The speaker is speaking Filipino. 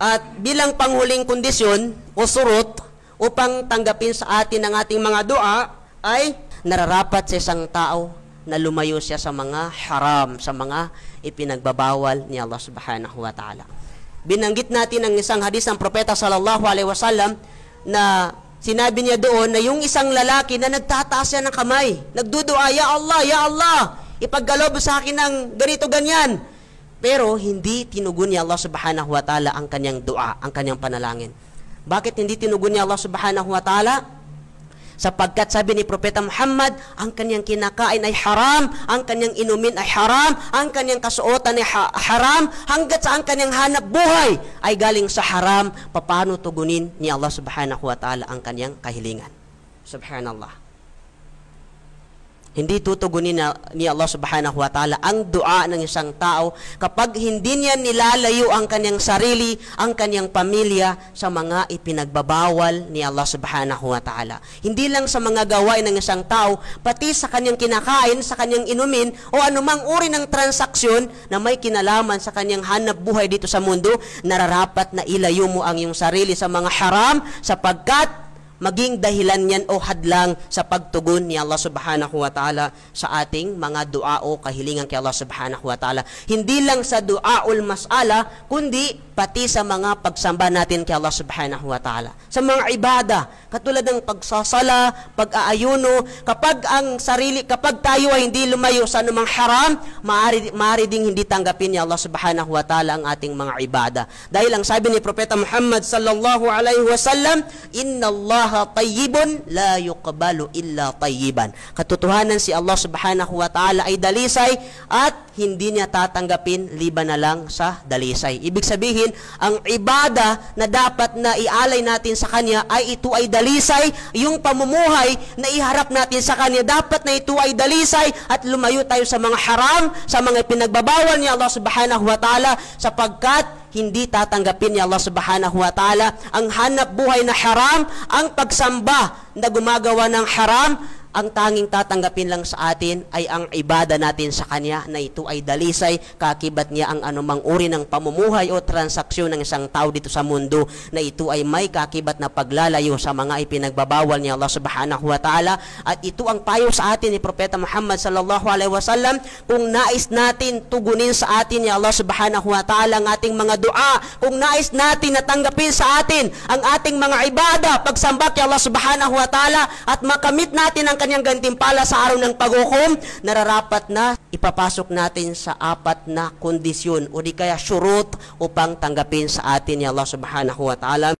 At bilang panghuling kondisyon o surut upang tanggapin sa atin ang ating mga dua ay nararapat sa isang tao na lumayo siya sa mga haram, sa mga ipinagbabawal ni Allah subhanahu wa ta'ala. Binanggit natin ang isang hadis ng propeta sallallahu alaihi wasallam na sinabi niya doon na yung isang lalaki na nagtataas siya ng kamay, nagdudua, ya Allah, ipaggalob sa akin ng ganito ganyan. Pero hindi tinugon ni Allah subhanahu wa ta'ala ang kanyang dua, ang kanyang panalangin. Bakit hindi tinugon ni Allah subhanahu wa ta'ala? Sapagkat sabi ni Propeta Muhammad, ang kanyang kinakain ay haram, ang kanyang inumin ay haram, ang kanyang kasuotan ay haram, hanggat sa ang kanyang hanap buhay ay galing sa haram. Paano tugunin ni Allah subhanahu wa ta'ala ang kanyang kahilingan? Subhanallah. Hindi tutugunin ni Allah subhanahu wa ta'ala ang dua ng isang tao kapag hindi niya nilalayo ang kanyang sarili, ang kanyang pamilya sa mga ipinagbabawal ni Allah subhanahu wa ta'ala. Hindi lang sa mga gawain ng isang tao, pati sa kanyang kinakain, sa kanyang inumin, o anumang uri ng transaksyon na may kinalaman sa kanyang hanap buhay dito sa mundo, nararapat na ilayo mo ang iyong sarili sa mga haram sapagkat maging dahilan yan o hadlang sa pagtugon ni Allah subhanahu wa ta'ala sa ating mga dua o kahilingan kay Allah subhanahu wa ta'ala. Hindi lang sa duaul mas'ala, kundi pati sa mga pagsamba natin kay Allah subhanahu wa ta'ala. Sa mga ibada, katulad ng pagsasala, pag-aayuno, kapag tayo ay hindi lumayo sa anumang haram, maaari ding hindi tanggapin ni Allah subhanahu wa ta'ala ang ating mga ibada. Dahil ang sabi ni Propeta Muhammad sallallahu alaihi wasallam, inna Allah tayyibun la yuqbalu illa tayyiban. Katotohanan si Allah subhanahu wa ta'ala ay dalisay at hindi niya tatanggapin liban na lang sa dalisay. Ibig sabihin, ang ibada na dapat na ialay natin sa Kanya ay ito ay dalisay. Yung pamumuhay na iharap natin sa Kanya, dapat na ito ay dalisay at lumayo tayo sa mga haram, sa mga pinagbabawal ni Allah subhanahu wa ta'ala sapagkat hindi tatanggapin ni Allah subhanahu wa ta'ala ang hanap buhay na haram, ang pagsamba na gumagawa ng haram. Ang tanging tatanggapin lang sa atin ay ang ibada natin sa Kanya na ito ay dalisay, kakibat niya ang anumang uri ng pamumuhay o transaksyon ng isang tao dito sa mundo na ito ay may kakibat na paglalayo sa mga ipinagbabawal ni Allah subhanahu wa ta'ala. At ito ang payo sa atin ni Propeta Muhammad sallallahu alaihi wasallam. Kung nais natin tugunin sa atin ni Allah subhanahu wa ta'ala ang ating mga dua, kung nais natin natanggapin sa atin ang ating mga ibada, pagsamba kay Allah subhanahu wa ta'ala at makamit natin ang kanyang gantimpala sa araw ng paghukom, nararapat na ipapasok natin sa 4 na kondisyon o di kaya syurut upang tanggapin sa atin ni Allah subhanahu wa ta'ala.